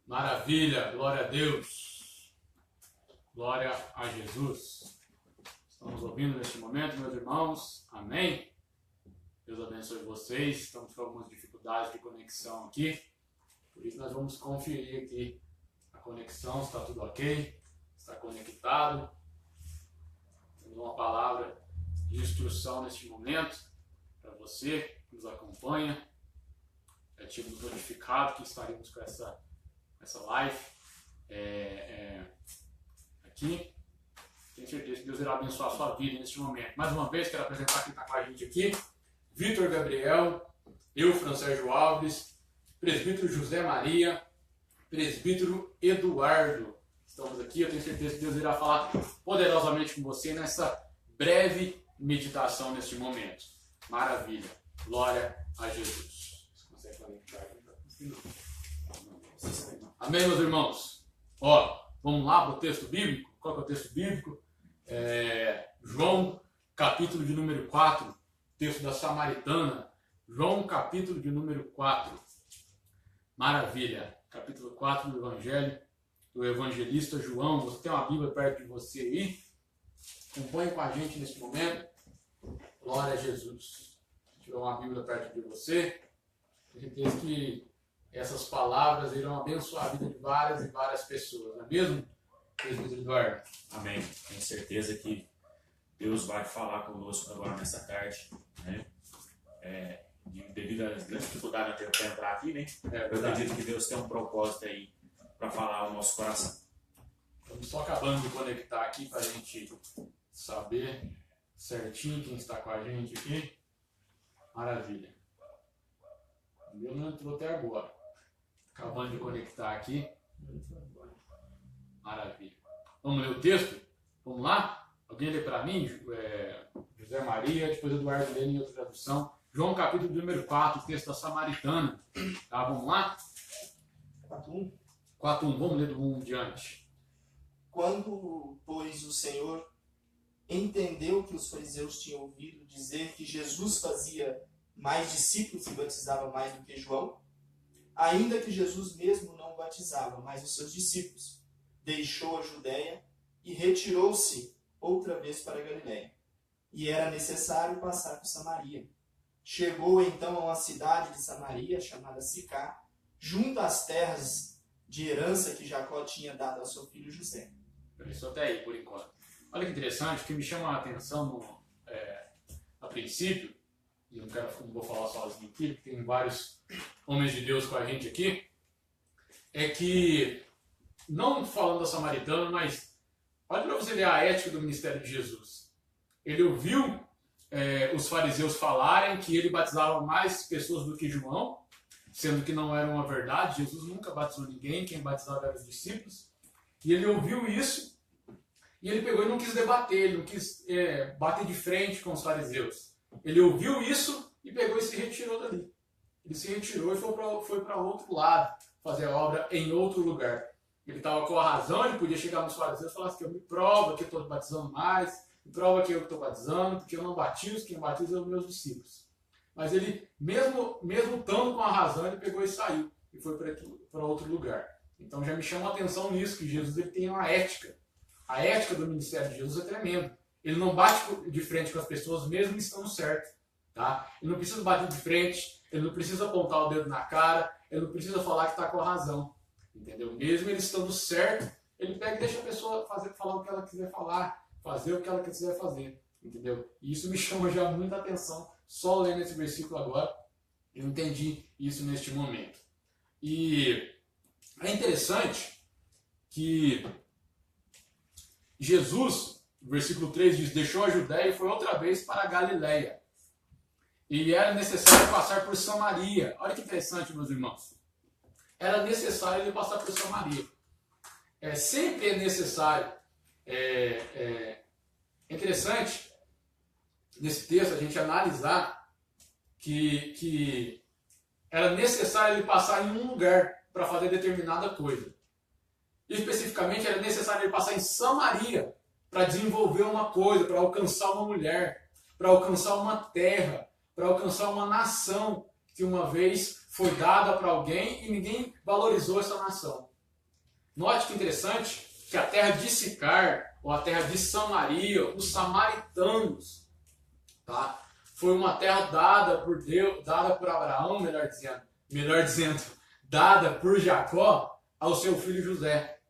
Maravilha, glória a Deus, glória a Jesus. Estamos ouvindo neste momento, meus irmãos, amém? Deus abençoe vocês. Estamos com algumas dificuldades de conexão aqui, por isso nós vamos conferir aqui a conexão, se está tudo ok, está conectado. Temos uma palavra de instrução neste momento para você que nos acompanha. Já tínhamos notificado que estaríamos com essa live aqui. Tenho certeza que Deus irá abençoar a sua vida neste momento. Mais uma vez, quero apresentar quem está com a gente aqui: Vitor Gabriel, eu, Francérgio Alves, presbítero José Maria, presbítero Eduardo. Estamos aqui, eu tenho certeza que Deus irá falar poderosamente com você nessa breve meditação neste momento. Maravilha, glória a Jesus. Você consegue conectar? Amém, meus irmãos? Vamos lá para o texto bíblico. Qual que é o texto bíblico? João, capítulo de número 4, texto da Samaritana. João, capítulo de número 4. Maravilha. Capítulo 4 do Evangelho do evangelista João. Você tem uma Bíblia perto de você aí? Acompanhe com a gente nesse momento. Glória a Jesus. Se tiver uma Bíblia perto de você, tenho certeza que essas palavras irão abençoar a vida de várias e várias pessoas, não é mesmo, presbítero Eduardo? Amém. Tenho certeza que Deus vai falar conosco agora nessa tarde, né? Devido às dificuldades de eu entrar aqui, né? Eu acredito que Deus tem um propósito aí para falar ao nosso coração. Estamos só acabando de conectar aqui para a gente saber certinho quem está com a gente aqui. Maravilha. O meu não entrou até agora. Acabando de conectar aqui. Maravilha. Vamos ler o texto? Vamos lá? Alguém lê para mim? José Maria, depois Eduardo lê em outra tradução. João capítulo número 4, texto da Samaritana. Tá, vamos lá? 4:1. 4:1, vamos ler do 1 em diante. Quando, pois, o Senhor entendeu que os fariseus tinham ouvido dizer que Jesus fazia mais discípulos e batizava mais do que João, ainda que Jesus mesmo não batizava, mas os seus discípulos, deixou a Judéia e retirou-se outra vez para a Galiléia. E era necessário passar por Samaria. Chegou então a uma cidade de Samaria, chamada Sicá, junto às terras de herança que Jacó tinha dado ao seu filho José. Isso até aí, por enquanto. Olha que interessante, o que me chama a atenção a princípio, e eu não vou falar sozinho aqui, porque tem vários homens de Deus com a gente aqui, é que, não falando da Samaritana, mas olha para você ver a ética do ministério de Jesus. Ele ouviu os fariseus falarem que ele batizava mais pessoas do que João, sendo que não era uma verdade. Jesus nunca batizou ninguém, quem batizava eram os discípulos. E ele ouviu isso, e ele pegou e não quis debater, ele não quis bater de frente com os fariseus. Ele ouviu isso e pegou e se retirou dali. Ele se retirou e foi para outro lado, fazer a obra em outro lugar. Ele estava com a razão, ele podia chegar nos fariseus e falar assim: me prova que eu estou batizando mais, me prova que eu estou batizando, porque eu não batizo, quem batiza são os meus discípulos. Mas ele, mesmo estando com a razão, ele pegou e saiu e foi para outro lugar. Então já me chama a atenção nisso, que Jesus ele tem uma ética. A ética do ministério de Jesus é tremenda. Ele não bate de frente com as pessoas, mesmo estando certo. Tá? Ele não precisa bater de frente, ele não precisa apontar o dedo na cara, ele não precisa falar que está com a razão. Entendeu? Mesmo ele estando certo, ele pega e deixa a pessoa falar o que ela quiser falar, fazer o que ela quiser fazer. Entendeu? E isso me chama já muita atenção. Só lendo esse versículo agora, eu entendi isso neste momento. E é interessante que Jesus, no versículo 3 diz: deixou a Judéia e foi outra vez para a Galiléia. E era necessário passar por Samaria. Olha que interessante, meus irmãos. Era necessário ele passar por Samaria. Sempre é necessário. É interessante, nesse texto, a gente analisar que era necessário ele passar em um lugar para fazer determinada coisa. Especificamente, era necessário ele passar em Samaria para desenvolver uma coisa, para alcançar uma mulher, para alcançar uma terra, para alcançar uma nação que uma vez foi dada para alguém e ninguém valorizou essa nação. Note que interessante que a terra de Sicar, ou a terra de Samaria, os samaritanos, tá? Foi uma terra dada por Deus, dada por Abraão, melhor dizendo, dada por Jacó ao seu filho José.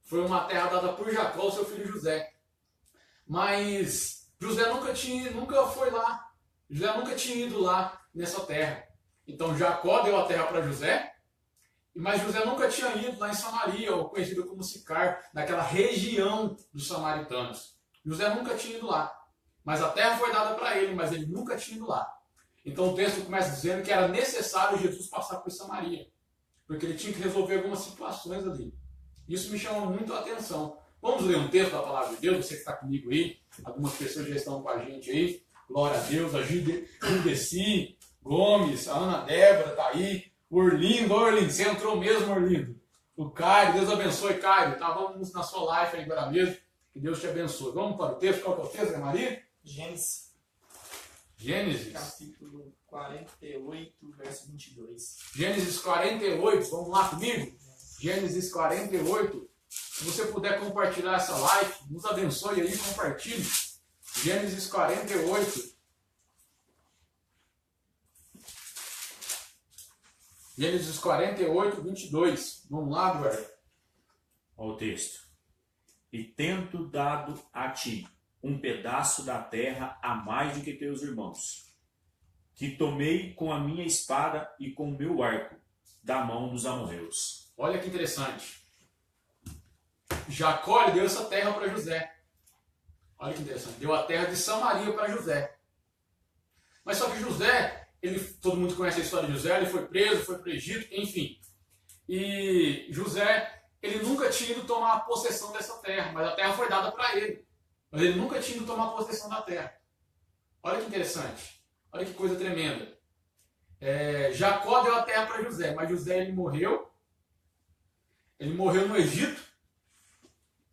Foi uma terra dada por Jacó ao seu filho José. Mas José nunca foi lá. José nunca tinha ido lá nessa terra. Então Jacó deu a terra para José, mas José nunca tinha ido lá em Samaria, ou conhecido como Sicar, naquela região dos samaritanos. José nunca tinha ido lá. Mas a terra foi dada para ele, mas ele nunca tinha ido lá. Então o texto começa dizendo que era necessário Jesus passar por Samaria, porque ele tinha que resolver algumas situações ali. Isso me chama muito a atenção. Vamos ler um texto da palavra de Deus, você que está comigo aí, algumas pessoas já estão com a gente aí. Glória a Deus, a Gildeci Gomes, a Ana Débora está aí, o Orlindo, você entrou mesmo, Orlindo. O Caio, Deus abençoe, Caio. Estávamos na sua live aí agora mesmo, que Deus te abençoe. Vamos para o texto, qual que é o texto, Maria? Gênesis, capítulo 48, verso 22. Gênesis 48, vamos lá comigo? Gênesis 48. Se você puder compartilhar essa live, nos abençoe aí, compartilhe. Gênesis 48. Gênesis 48, 22. Vamos lá, Eduardo. Olha o texto. E tendo dado a ti um pedaço da terra a mais do que teus irmãos, que tomei com a minha espada e com o meu arco da mão dos amorreus. Olha que interessante. Jacó deu essa terra para José. Olha que interessante. Deu a terra de Samaria para José. Mas só que José, todo mundo conhece a história de José, ele foi preso, foi para o Egito, enfim. E José, ele nunca tinha ido tomar possessão dessa terra, mas a terra foi dada para ele. Mas ele nunca tinha ido tomar possessão da terra. Olha que interessante. Olha que coisa tremenda. Jacó deu a terra para José, mas José ele morreu. Ele morreu no Egito.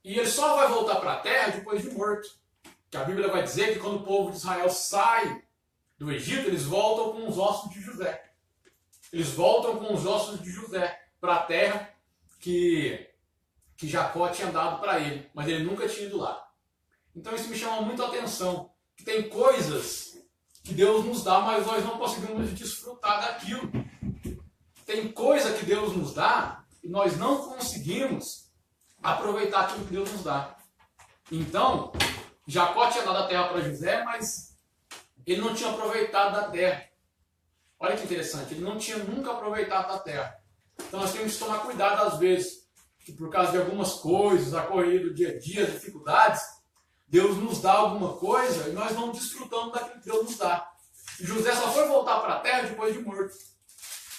E ele só vai voltar para a terra depois de morto. Que a Bíblia vai dizer que quando o povo de Israel sai do Egito, eles voltam com os ossos de José. Eles voltam com os ossos de José para a terra que Jacó tinha dado para ele. Mas ele nunca tinha ido lá. Então isso me chama muito a atenção. Que tem coisas que Deus nos dá, mas nós não conseguimos desfrutar daquilo. Tem coisa que Deus nos dá e nós não conseguimos aproveitar aquilo que Deus nos dá. Então, Jacó tinha dado a terra para José, mas ele não tinha aproveitado da terra. Olha que interessante, ele não tinha nunca aproveitado da terra. Então nós temos que tomar cuidado às vezes, que por causa de algumas coisas, a correria do dia a dia, as dificuldades, Deus nos dá alguma coisa e nós não desfrutamos daquilo que Deus nos dá. E José só foi voltar para a terra depois de morto.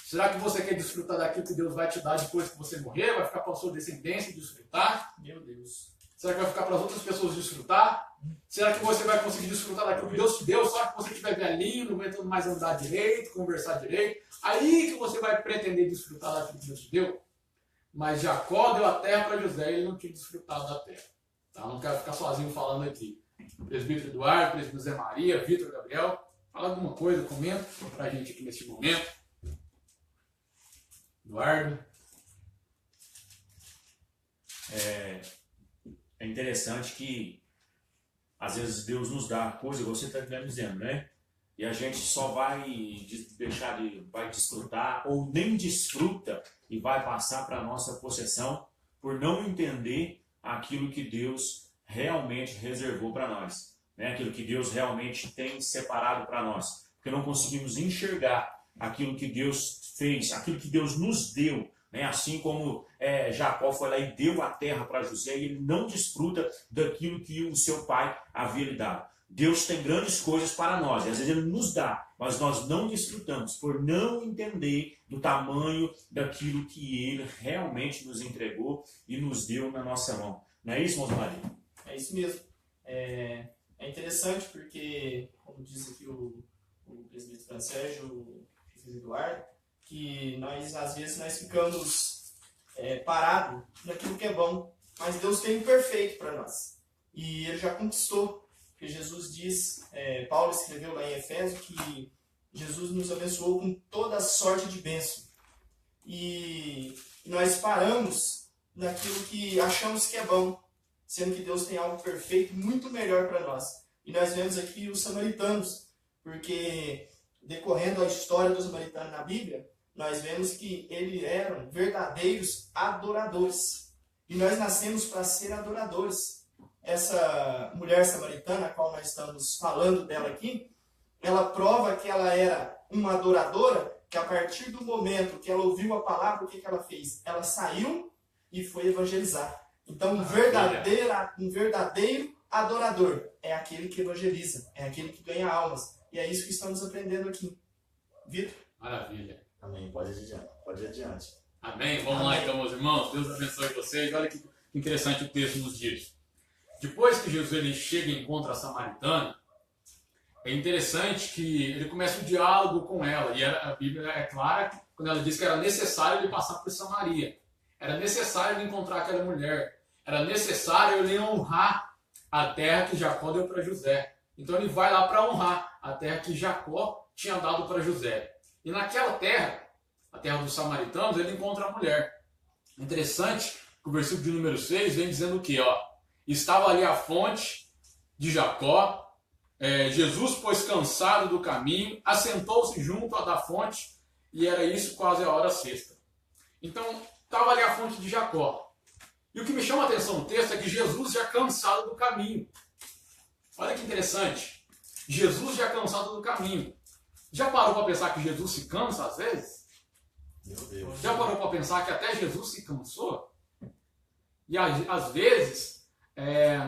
Será que você quer desfrutar daquilo que Deus vai te dar depois que você morrer? Vai ficar para a sua descendência desfrutar? Meu Deus. Será que vai ficar para as outras pessoas desfrutar? Será que você vai conseguir desfrutar daquilo que Deus te deu só que você estiver velhinho, não aguentando mais andar direito, conversar direito? Aí que você vai pretender desfrutar daquilo que Deus te deu? Mas Jacó deu a terra para José e ele não tinha desfrutado da terra. Tá? Não quero ficar sozinho falando aqui. Presbítero Eduardo, presbítero Zé Maria, Vitor, Gabriel, fala alguma coisa, comenta para a gente aqui neste momento. Eduardo. É interessante que às vezes Deus nos dá coisa, você está dizendo, né? E a gente só vai vai desfrutar ou nem desfruta e vai passar para a nossa possessão por não entender aquilo que Deus realmente reservou para nós, né? Aquilo que Deus realmente tem separado para nós, porque não conseguimos enxergar aquilo que Deus fez, aquilo que Deus nos deu, né? Assim como Jacó foi lá e deu a terra para José e ele não desfruta daquilo que o seu pai havia lhe dado. Deus tem grandes coisas para nós, e às vezes Ele nos dá, mas nós não desfrutamos por não entender do tamanho daquilo que Ele realmente nos entregou e nos deu na nossa mão. Não é isso, irmãos Maria? É isso mesmo. É interessante porque, como diz aqui o presbítero Francérgio, o presbítero Eduardo, que nós, às vezes, nós ficamos parados naquilo que é bom, mas Deus tem o perfeito para nós. E Ele já conquistou. Porque Jesus diz, Paulo escreveu lá em Efésios que Jesus nos abençoou com toda sorte de bênção. E nós paramos naquilo que achamos que é bom, sendo que Deus tem algo perfeito, muito melhor para nós. E nós vemos aqui os samaritanos, porque decorrendo a história dos samaritanos na Bíblia, nós vemos que eles eram verdadeiros adoradores. E nós nascemos para ser adoradores. Essa mulher samaritana, a qual nós estamos falando dela aqui, ela prova que ela era uma adoradora, que a partir do momento que ela ouviu a palavra, o que ela fez? Ela saiu e foi evangelizar. Então, um verdadeiro adorador é aquele que evangeliza, é aquele que ganha almas. E é isso que estamos aprendendo aqui. Vitor? Maravilha. Amém. Pode ir adiante. Amém? Vamos lá então, meus irmãos. Deus abençoe vocês. Olha que interessante o texto nos diz. Depois que Jesus ele chega e encontra a samaritana, é interessante que ele começa o diálogo com ela. E a Bíblia é clara quando ela diz que era necessário ele passar por Samaria. Era necessário ele encontrar aquela mulher. Era necessário ele honrar a terra que Jacó deu para José. Então ele vai lá para honrar a terra que Jacó tinha dado para José. E naquela terra, a terra dos samaritanos, ele encontra a mulher. Interessante que o versículo de número 6 vem dizendo o quê? Estava ali a fonte de Jacó. Jesus, pois cansado do caminho, assentou-se junto à da fonte, e era isso quase a hora sexta. Então, estava ali a fonte de Jacó. E o que me chama a atenção no texto é que Jesus já cansado do caminho. Olha que interessante. Jesus já cansado do caminho. Já parou para pensar que Jesus se cansa às vezes? Meu Deus. Já parou para pensar que até Jesus se cansou? E às vezes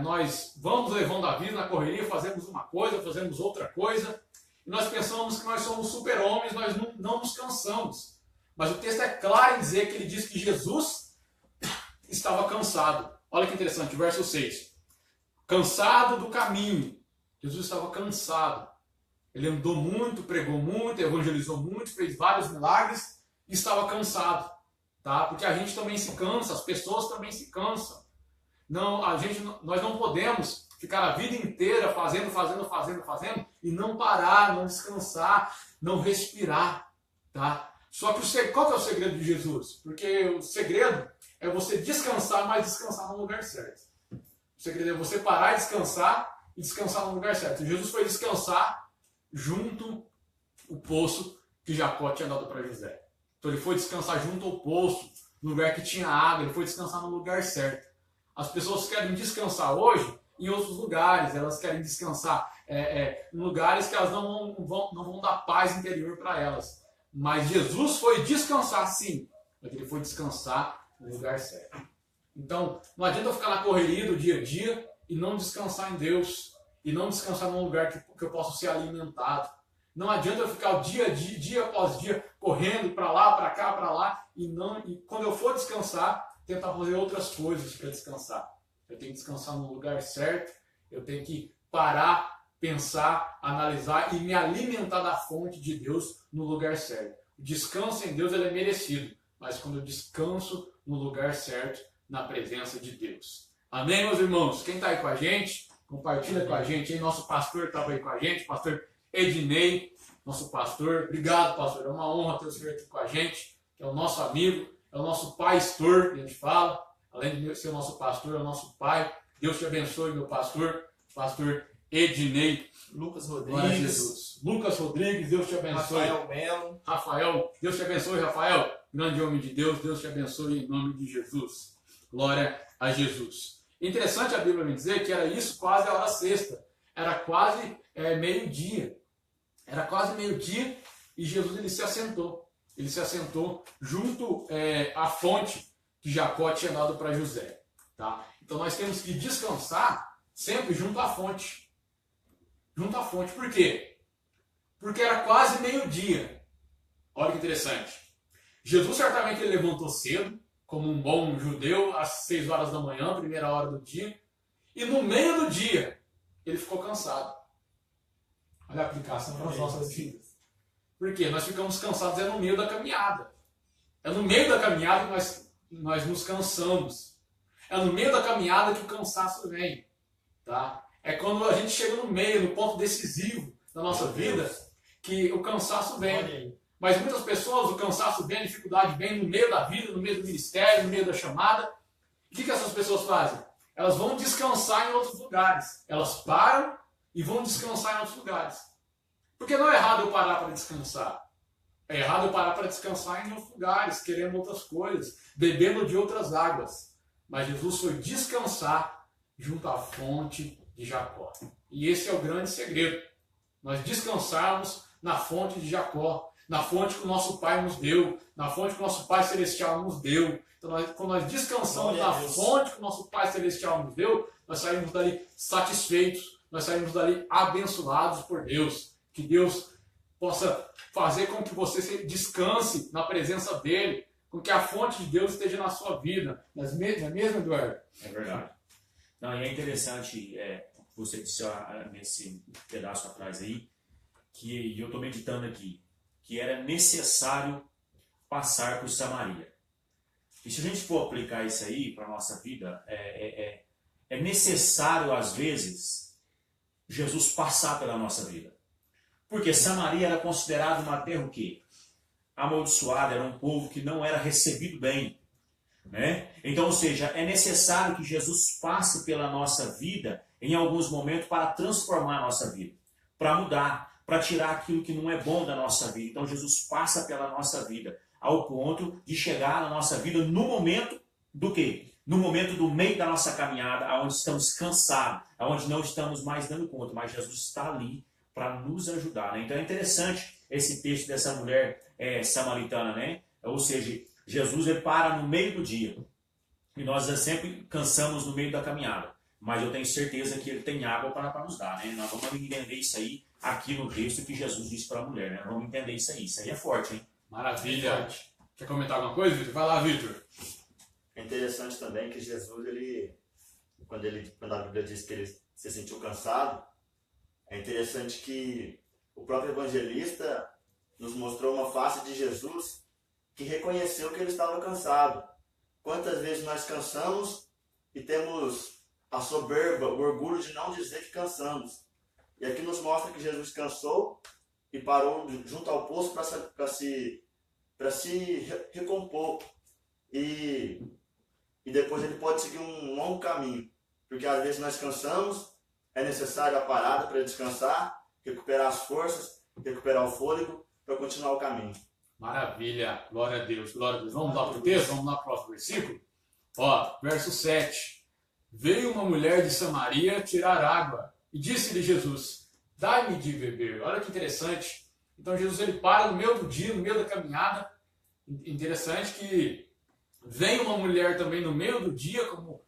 nós vamos levando a vida na correria, fazemos uma coisa, fazemos outra coisa, e nós pensamos que nós somos super-homens, nós não nos cansamos. Mas o texto é claro em dizer que ele diz que Jesus estava cansado. Olha que interessante, verso 6. Cansado do caminho. Jesus estava cansado. Ele andou muito, pregou muito, evangelizou muito, fez vários milagres e estava cansado. Tá? Porque a gente também se cansa, as pessoas também se cansam. Nós não podemos ficar a vida inteira fazendo e não parar, não descansar, não respirar. Tá? Só que qual que é o segredo de Jesus? Porque o segredo é você descansar, mas descansar no lugar certo. O segredo é você parar e descansar no lugar certo. Jesus foi descansar junto ao poço que Jacó tinha dado para José. Então ele foi descansar junto ao poço, no lugar que tinha água, ele foi descansar no lugar certo. As pessoas querem descansar hoje em outros lugares, elas querem descansar em lugares que elas não vão dar paz interior para elas. Mas Jesus foi descansar sim, mas ele foi descansar no lugar certo. Então, não adianta eu ficar na correria do dia a dia e não descansar em Deus, e não descansar num lugar que eu possa ser alimentado. Não adianta eu ficar dia após dia, correndo para lá, para cá, para lá, e quando eu for descansar, tentar fazer outras coisas para descansar. Eu tenho que descansar no lugar certo, eu tenho que parar, pensar, analisar e me alimentar da fonte de Deus no lugar certo. O descanso em Deus ele é merecido, mas quando eu descanso no lugar certo, na presença de Deus. Amém, meus irmãos? Quem está aí com a gente, compartilha com a gente aí. Nosso pastor estava aí com a gente, pastor Ednei, nosso pastor. Obrigado, pastor. É uma honra ter o senhor aqui com a gente, que é o nosso amigo, é o nosso pastor, que a gente fala. Além de ser o nosso pastor, é o nosso pai. Deus te abençoe, meu pastor, pastor Ednei. Lucas Glória a Rodrigues. Jesus. Lucas Rodrigues, Deus te abençoe. Rafael Melo. Rafael, Deus te abençoe, Rafael. Grande homem de Deus, Deus te abençoe em nome de Jesus. Glória a Jesus. Interessante a Bíblia me dizer que era isso quase a hora sexta. Era quase meio-dia. Era quase meio-dia e Jesus ele se assentou. Ele se assentou junto à fonte que Jacó tinha dado para José. Tá? Então nós temos que descansar sempre junto à fonte. Junto à fonte. Por quê? Porque era quase meio-dia. Olha que interessante. Jesus certamente ele levantou cedo, como um bom judeu, às 6 horas da manhã, primeira hora do dia. E no meio do dia, ele ficou cansado. Olha a aplicação para as nossas vidas. Por quê? Nós ficamos cansados no meio da caminhada. É no meio da caminhada que nós nos cansamos. É no meio da caminhada que o cansaço vem. Tá? É quando a gente chega no meio, no ponto decisivo da nossa vida, que o cansaço vem. Olha aí. Mas muitas pessoas, o cansaço vem, a dificuldade vem no meio da vida, no meio do ministério, no meio da chamada. O que essas pessoas fazem? Elas vão descansar em outros lugares. Elas param e vão descansar em outros lugares. Porque não é errado eu parar para descansar. É errado eu parar para descansar em outros lugares, querendo outras coisas, bebendo de outras águas. Mas Jesus foi descansar junto à fonte de Jacó. E esse é o grande segredo. Nós descansarmos na fonte de Jacó, na fonte que o nosso Pai nos deu, na fonte que o nosso Pai Celestial nos deu. Então, quando nós descansamos na fonte que o nosso Pai Celestial nos deu, nós saímos dali satisfeitos, nós saímos dali abençoados por Deus. Que Deus possa fazer com que você descanse na presença dEle, com que a fonte de Deus esteja na sua vida. Não é mesmo, Eduardo? É verdade. Não, e é interessante, você disse nesse pedaço atrás aí, que eu estou meditando aqui, que era necessário passar por Samaria. E se a gente for aplicar isso aí para a nossa vida, é necessário, às vezes, Jesus passar pela nossa vida. Porque Samaria era considerada uma terra o quê? Amaldiçoada, era um povo que não era recebido bem. Né? Então, ou seja, é necessário que Jesus passe pela nossa vida em alguns momentos para transformar a nossa vida, para mudar, para tirar aquilo que não é bom da nossa vida. Então, Jesus passa pela nossa vida ao ponto de chegar na nossa vida no momento do quê? No momento do meio da nossa caminhada, onde estamos cansados, onde não estamos mais dando conta, mas Jesus está ali para nos ajudar. Né? Então, é interessante esse texto dessa mulher samaritana, né? Ou seja, Jesus ele para no meio do dia. E nós sempre cansamos no meio da caminhada. Mas eu tenho certeza que ele tem água para nos dar. Né? Nós vamos entender isso aí aqui no texto que Jesus disse para a mulher. Né? Vamos entender isso aí. Isso aí é forte, hein? Maravilha. Quer comentar alguma coisa, Vitor? Vai lá, Vitor. É interessante também que Jesus, quando a Bíblia diz que ele se sentiu cansado, é interessante que o próprio evangelista nos mostrou uma face de Jesus que reconheceu que ele estava cansado. Quantas vezes nós cansamos e temos a soberba, o orgulho de não dizer que cansamos. E aqui nos mostra que Jesus cansou e parou junto ao poço para se recompor. E depois ele pode seguir um longo caminho. Porque às vezes nós cansamos, é necessário a parada para descansar, recuperar as forças, recuperar o fôlego para continuar o caminho. Maravilha, glória a Deus, glória a Deus. Vamos lá para o texto, vamos lá para o próximo versículo. Ó, verso 7. Veio uma mulher de Samaria tirar água e disse-lhe Jesus, dai-me de beber. Olha que interessante. Então Jesus ele para no meio do dia, no meio da caminhada. Interessante que vem uma mulher também no meio do dia, como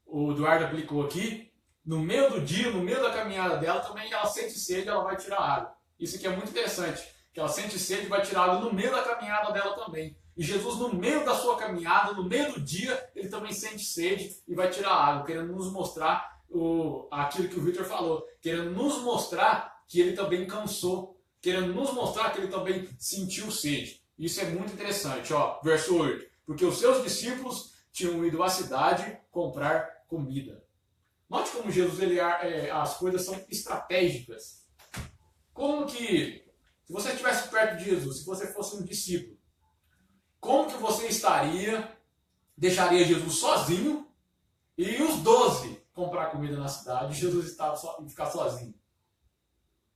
o Eduardo aplicou aqui, no meio do dia, no meio da caminhada dela também ela sente sede, ela vai tirar água. Isso aqui é muito interessante, que ela sente sede e vai tirar água no meio da caminhada dela também. E Jesus, no meio da sua caminhada, no meio do dia, ele também sente sede e vai tirar água, querendo nos mostrar aquilo que o Victor falou, querendo nos mostrar que ele também cansou, querendo nos mostrar que ele também sentiu sede. Isso é muito interessante. Ó, verso 8. Porque os seus discípulos tinham ido à cidade comprar comida. Note como Jesus, as coisas são estratégicas. Como que, se você estivesse perto de Jesus, se você fosse um discípulo, como que você deixaria Jesus sozinho e os 12 comprar comida na cidade e Jesus ficar sozinho?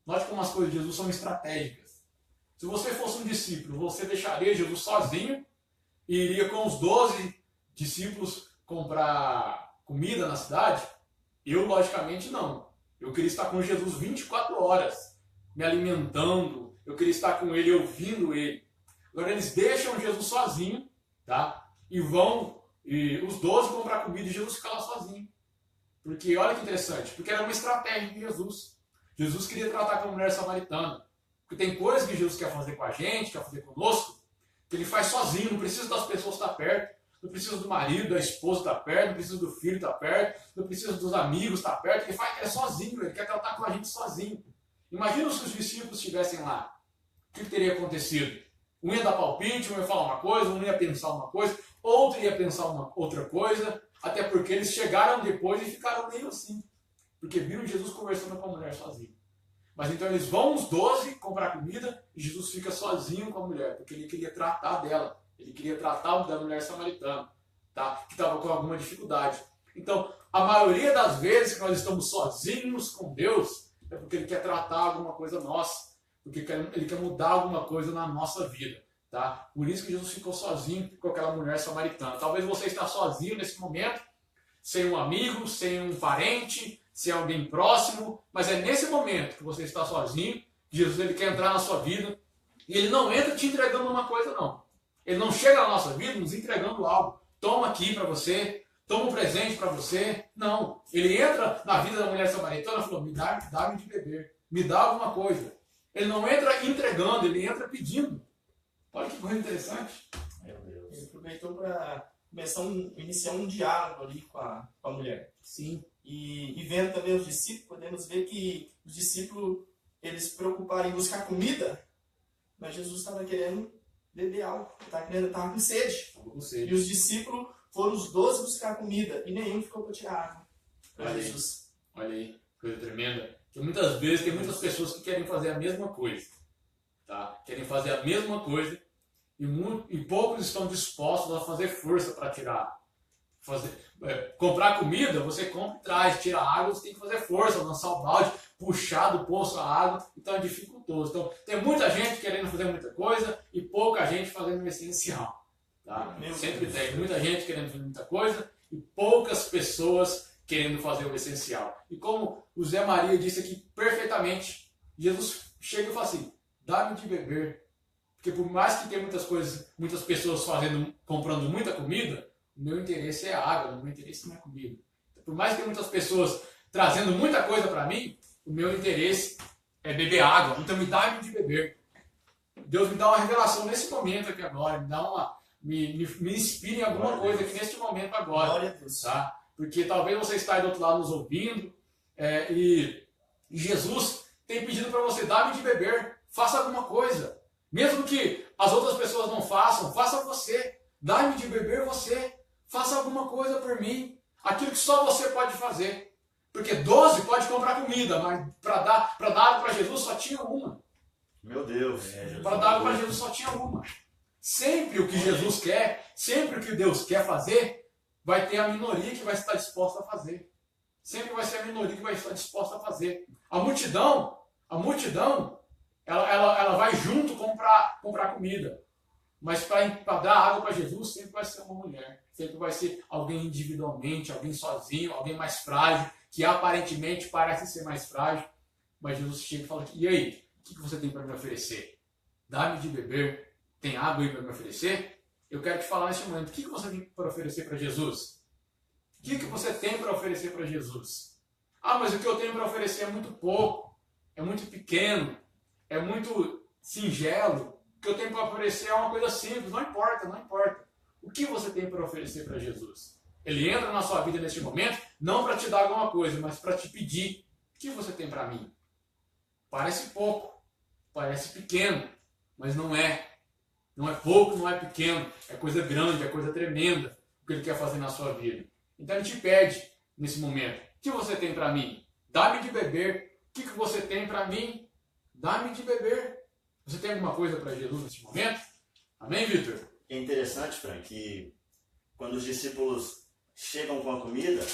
Note como as coisas de Jesus são estratégicas. Se você fosse um discípulo, você deixaria Jesus sozinho e iria com os 12 discípulos comprar comida na cidade? Eu, logicamente, não. Eu queria estar com Jesus 24 horas, me alimentando. Eu queria estar com ele, ouvindo ele. Agora eles deixam Jesus sozinho, tá? E os 12 comprar comida e Jesus fica lá sozinho. Porque olha que interessante, porque era uma estratégia de Jesus. Jesus queria tratar com a mulher samaritana. Porque tem coisas que Jesus quer fazer com a gente, quer fazer conosco, que ele faz sozinho, não precisa das pessoas estar perto, não precisa do marido, da esposa estar perto, não precisa do filho estar perto, não precisa dos amigos estar perto, ele faz sozinho, ele quer tratar com a gente sozinho. Imagina se os discípulos estivessem lá. O que teria acontecido? Um ia dar palpite, um ia falar uma coisa, um ia pensar uma coisa, outro ia pensar outra coisa, até porque eles chegaram depois e ficaram meio assim, porque viram Jesus conversando com a mulher sozinho. Mas então eles vão os 12 comprar comida e Jesus fica sozinho com a mulher, porque ele queria tratar dela. Ele queria tratar da mulher samaritana, tá? Que estava com alguma dificuldade. Então, a maioria das vezes que nós estamos sozinhos com Deus é porque Ele quer tratar alguma coisa nossa, porque Ele quer mudar alguma coisa na nossa vida, tá? Por isso que Jesus ficou sozinho com aquela mulher samaritana. Talvez você está sozinho nesse momento, sem um amigo, sem um parente, sem alguém próximo, mas é nesse momento que você está sozinho que Jesus ele quer entrar na sua vida e Ele não entra te entregando uma coisa, não. Ele não chega na nossa vida nos entregando algo. Toma aqui para você, toma um presente para você. Não. Ele entra na vida da mulher samaritana e falou, dá-me de beber, me dá alguma coisa. Ele não entra entregando, ele entra pedindo. Olha que coisa interessante. Meu Deus. Ele aproveitou para iniciar um diálogo ali com a mulher. Sim. E vendo também os discípulos, podemos ver que os discípulos, eles se preocuparam em buscar comida, mas Jesus estava querendo beber algo, estava com sede. E os discípulos foram os 12 buscar comida e nenhum ficou para tirar água para Jesus. Olha aí, coisa tremenda. Que muitas vezes tem muitas pessoas que querem fazer a mesma coisa, tá? Querem fazer a mesma coisa e poucos estão dispostos a fazer força para tirar. Comprar comida, você compra e traz, tira água, você tem que fazer força, lançar o balde, puxar do poço a água, então é dificultoso. Então tem muita gente querendo fazer muita coisa e pouca gente fazendo o essencial. Tá? Sempre tem muita gente querendo fazer muita coisa e poucas pessoas querendo fazer o essencial. E como o Zé Maria disse aqui perfeitamente, Jesus chega e fala assim, dá-me de beber. Porque por mais que tenha muitas pessoas comprando muita comida, o meu interesse é a água, o meu interesse não é comida. Por mais que tenha muitas pessoas trazendo muita coisa para mim, o meu interesse é beber água. Então me dá de beber. Deus me dá uma revelação nesse momento aqui agora, me inspire em alguma coisa aqui neste momento agora. Glória a Deus. Tá? Porque talvez você está aí do outro lado nos ouvindo e Jesus tem pedido para você, dá-me de beber, faça alguma coisa. Mesmo que as outras pessoas não façam, faça você. Dá-me de beber você. Faça alguma coisa por mim. Aquilo que só você pode fazer. Porque 12 pode comprar comida, mas para dar água para Jesus só tinha uma. Meu Deus. Para dar água para Jesus só tinha uma. Sempre o que Jesus quer, sempre o que Deus quer fazer, vai ter a minoria que vai estar disposta a fazer. Sempre vai ser a minoria que vai estar disposta a fazer. A multidão, ela vai junto comprar comida. Mas para dar água para Jesus, sempre vai ser uma mulher. Sempre vai ser alguém individualmente, alguém sozinho, alguém mais frágil, que aparentemente parece ser mais frágil. Mas Jesus chega e fala, e aí, o que você tem para me oferecer? Dá-me de beber, tem água aí para me oferecer? Eu quero te falar neste momento, o que você tem para oferecer para Jesus? O que você tem para oferecer para Jesus? Ah, mas o que eu tenho para oferecer é muito pouco, é muito pequeno, é muito singelo. O que eu tenho para oferecer é uma coisa simples, não importa. O que você tem para oferecer para Jesus? Ele entra na sua vida neste momento, não para te dar alguma coisa, mas para te pedir, o que você tem para mim? Parece pouco, parece pequeno, mas não é. Não é pouco, não é pequeno, é coisa grande, é coisa tremenda o que Ele quer fazer na sua vida. Então Ele te pede, nesse momento, o que você tem para mim? Dá-me de beber. O que você tem para mim? Dá-me de beber. Você tem alguma coisa para Jesus nesse momento? Amém, Vitor? É interessante, Frank, que quando os discípulos chegam com a comida,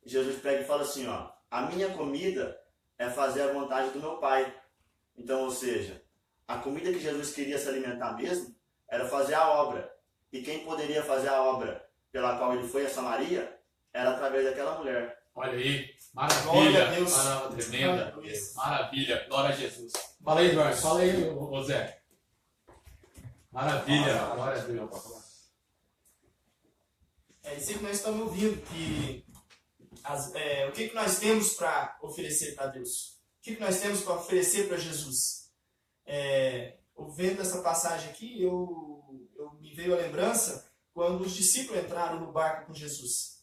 Jesus pega e fala assim, ó, a minha comida é fazer a vontade do meu Pai. Então, ou seja, a comida que Jesus queria se alimentar mesmo era fazer a obra. E quem poderia fazer a obra pela qual ele foi a Samaria era através daquela mulher. Olha aí, maravilha, Glória a Deus. palavra tremenda, Glória a Deus. maravilha, glória a Jesus. Fala aí, Eduardo, fala aí, ô Zé. Maravilha, glória a Deus. É isso que nós estamos ouvindo, que o que nós temos para oferecer para Deus? O que nós temos para oferecer para Jesus? Vendo essa passagem aqui, me veio a lembrança quando os discípulos entraram no barco com Jesus.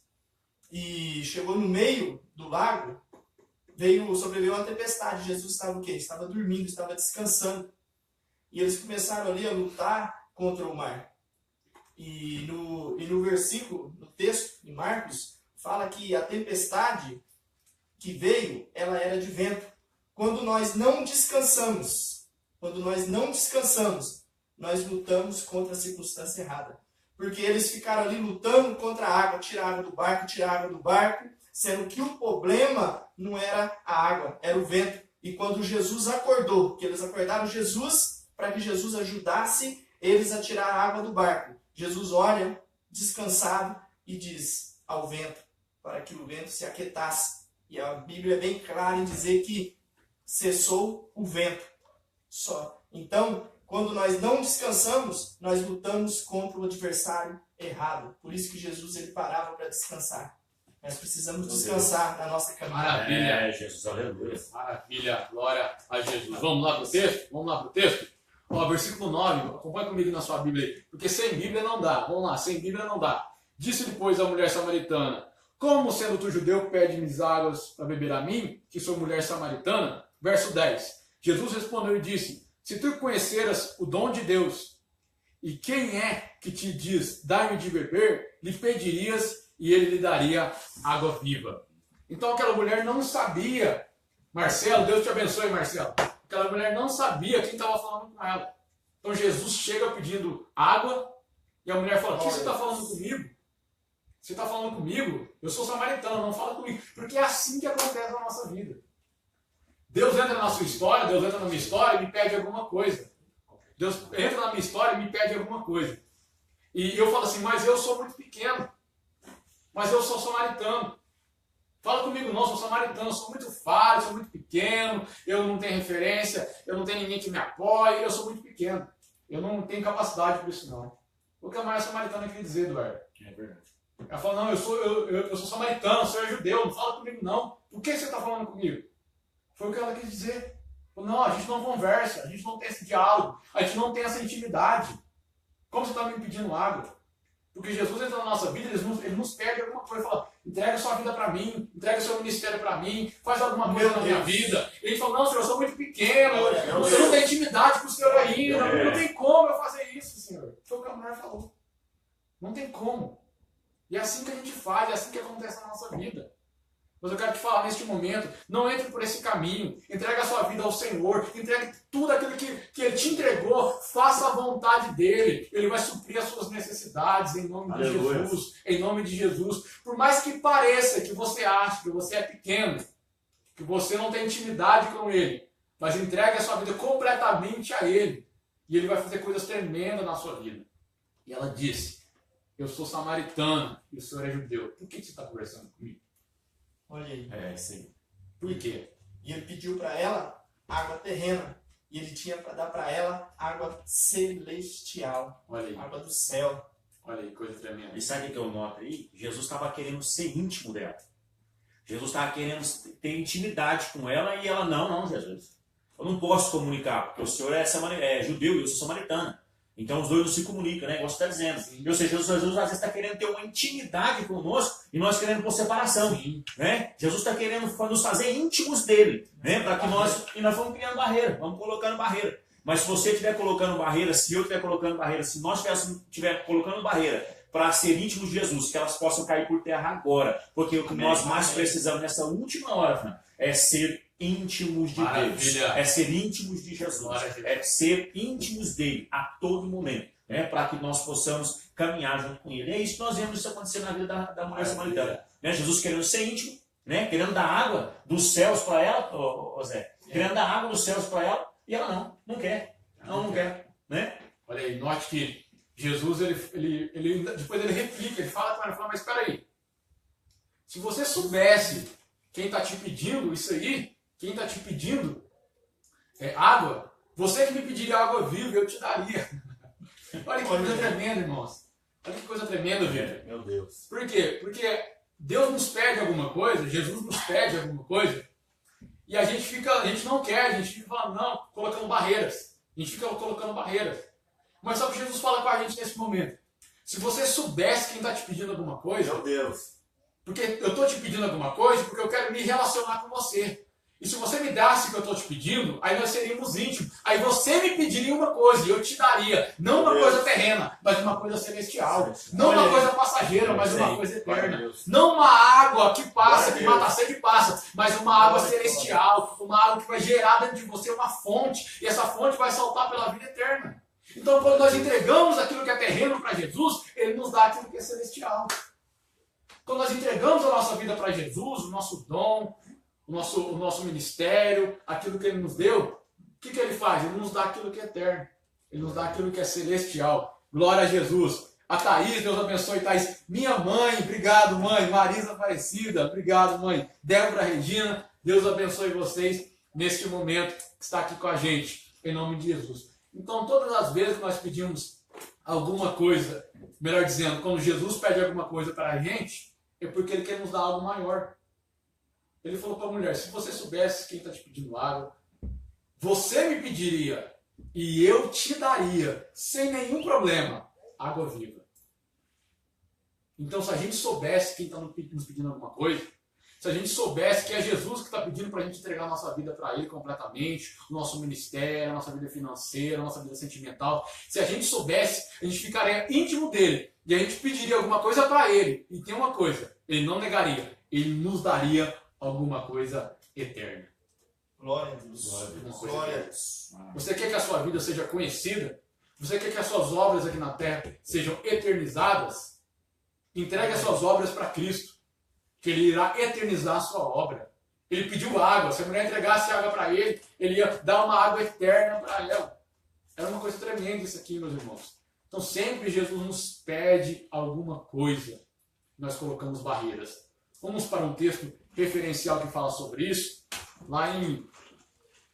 E chegou no meio do lago, sobreviveu uma tempestade. Jesus estava o quê? Estava dormindo, estava descansando. E eles começaram ali a lutar contra o mar. E no versículo, no texto de Marcos, fala que a tempestade que veio, ela era de vento quando nós não descansamos, nós lutamos contra a circunstância errada. Porque eles ficaram ali lutando contra a água, tirar água do barco, sendo que o problema não era a água, era o vento. E quando Jesus acordou, que eles acordaram Jesus para que Jesus ajudasse eles a tirar a água do barco, Jesus olha, descansado, e diz ao vento, para que o vento se aquietasse. E a Bíblia é bem clara em dizer que cessou o vento só. Então, quando nós não descansamos, nós lutamos contra o adversário errado. Por isso que Jesus ele parava para descansar. Nós precisamos descansar na nossa caminhada. Maravilha. Jesus, aleluia. Maravilha, glória a Jesus. Vamos lá para o texto? Ó, versículo 9, acompanha comigo na sua Bíblia aí. Porque sem Bíblia não dá. Vamos lá, sem Bíblia não dá. Disse depois a mulher samaritana: como sendo tu judeu, pede-me águas para beber a mim, que sou mulher samaritana? Verso 10. Jesus respondeu e disse: se tu conheceras o dom de Deus, e quem é que te diz, dai-me de beber, lhe pedirias e ele lhe daria água viva. Então aquela mulher não sabia, Marcelo, Deus te abençoe, Marcelo. Aquela mulher não sabia quem estava falando com ela. Então Jesus chega pedindo água, e a mulher fala: o que você está falando comigo? Você está falando comigo? Eu sou samaritano, não fala comigo. Porque é assim que acontece na nossa vida. Deus entra na sua história, Deus entra na minha história e me pede alguma coisa. Deus entra na minha história e me pede alguma coisa. E eu falo assim: mas eu sou muito pequeno. Mas eu sou samaritano. Fala comigo não, sou samaritano, sou muito falho, sou muito pequeno, eu não tenho referência, eu não tenho ninguém que me apoie, eu sou muito pequeno. Eu não tenho capacidade para isso não. O que a mulher samaritana quer dizer, Eduardo? É verdade. Ela fala: não, eu sou samaritano, eu sou judeu, não fala comigo não. Por que você está falando comigo? Foi o que ela quis dizer. Não, a gente não conversa, a gente não tem esse diálogo, a gente não tem essa intimidade. Como você está me pedindo água? Porque Jesus entra na nossa vida, ele nos pede alguma coisa, fala: entrega a sua vida para mim, entrega o seu ministério para mim, faz alguma coisa na minha vida. Ele fala: não, senhor, eu sou muito pequeno, eu não tenho intimidade com o senhor ainda, não tem como eu fazer isso, senhor. Foi o que a mulher falou. Não tem como. E é assim que a gente faz, é assim que acontece na nossa vida. Mas eu quero te falar neste momento: não entre por esse caminho, entrega a sua vida ao Senhor, entregue tudo aquilo que Ele te entregou, faça a vontade dEle, Ele vai suprir as suas necessidades em nome de Jesus, em nome de Jesus. Por mais que pareça que você ache que você é pequeno, que você não tem intimidade com Ele, mas entregue a sua vida completamente a Ele, e Ele vai fazer coisas tremendas na sua vida. E ela disse: eu sou samaritana e o senhor é judeu, por que você está conversando comigo? Olha aí. É, sim. Por quê? E ele pediu para ela água terrena. E ele tinha para dar para ela água celestial. Olha aí. Água do céu. Olha aí, coisa tremenda. E sabe o que eu noto aí? Jesus estava querendo ser íntimo dela. Jesus estava querendo ter intimidade com ela e ela: não, Jesus. Eu não posso comunicar, porque o senhor é judeu e eu sou samaritana. Então os dois não se comunicam, né? Igual você está dizendo. Sim. Ou seja, Jesus às vezes está querendo ter uma intimidade conosco e nós querendo por separação. Sim. Né? Jesus está querendo nos fazer íntimos dele, né? Para que nós vamos criando barreira, vamos colocando barreira. Mas se você estiver colocando barreira, se eu estiver colocando barreira, se nós estiver colocando barreira para ser íntimos de Jesus, que elas possam cair por terra agora, porque o que nós mais precisamos nessa última hora, Fran, é ser íntimos de Deus, é ser íntimos de Jesus, é ser íntimos dele a todo momento, né? Para que nós possamos caminhar junto com ele. É isso que nós vemos isso acontecer na vida da mulher samaritana, né? Jesus querendo ser íntimo, né? Querendo dar água dos céus para ela, Zé, querendo dar água dos céus para ela, e ela não quer, não quer, né? Olha aí, note que Jesus, ele depois ele replica, ele fala com ela, mas espera aí, se você soubesse quem está te pedindo isso aí, quem está te pedindo água, você que me pediria água viva, eu te daria. Olha que coisa tremenda, irmãos. Olha que coisa tremenda, Vitor. Meu Deus. Por quê? Porque Deus nos pede alguma coisa, Jesus nos pede alguma coisa, e a gente não quer, a gente fica falando, não, colocando barreiras. A gente fica colocando barreiras. Mas só que Jesus fala com a gente nesse momento: se você soubesse quem está te pedindo alguma coisa, Meu Deus. porque eu estou te pedindo alguma coisa porque eu quero me relacionar com você. E se você me desse o que eu estou te pedindo, aí nós seríamos íntimos. Aí você me pediria uma coisa e eu te daria. Não uma coisa terrena, mas uma coisa celestial. Não uma coisa passageira, mas uma coisa eterna. Não uma água que passa, que mata a sede e passa, mas uma água celestial. Uma água que vai gerar dentro de você uma fonte. E essa fonte vai saltar pela vida eterna. Então quando nós entregamos aquilo que é terreno para Jesus, Ele nos dá aquilo que é celestial. Quando nós entregamos a nossa vida para Jesus, o nosso dom, o nosso ministério, aquilo que Ele nos deu, o que Ele faz? Ele nos dá aquilo que é eterno. Ele nos dá aquilo que é celestial. Glória a Jesus. A Thaís, Deus abençoe, Thaís. Minha mãe, obrigado, mãe. Marisa Aparecida, obrigado, mãe. Débora Regina, Deus abençoe vocês neste momento que está aqui com a gente, em nome de Jesus. Então, todas as vezes que nós pedimos alguma coisa, melhor dizendo, quando Jesus pede alguma coisa para a gente, é porque Ele quer nos dar algo maior. Ele falou para a mulher, se você soubesse quem está te pedindo água, você me pediria e eu te daria, sem nenhum problema, água viva. Então, se a gente soubesse quem está nos pedindo alguma coisa, se a gente soubesse que é Jesus que está pedindo para a gente entregar a nossa vida para Ele completamente, o nosso ministério, a nossa vida financeira, a nossa vida sentimental, se a gente soubesse, a gente ficaria íntimo dEle e a gente pediria alguma coisa para Ele. E tem uma coisa, Ele não negaria, Ele nos daria alguma coisa eterna. Glória a Deus. Glória a Deus. Você quer que a sua vida seja conhecida? Você quer que as suas obras aqui na terra sejam eternizadas? Entregue as suas obras para Cristo, que Ele irá eternizar a sua obra. Ele pediu água. Se a mulher entregasse água para Ele, Ele ia dar uma água eterna para ela. Era uma coisa tremenda isso aqui, meus irmãos. Então sempre Jesus nos pede alguma coisa. Nós colocamos barreiras. Vamos para um texto referencial que fala sobre isso. Lá em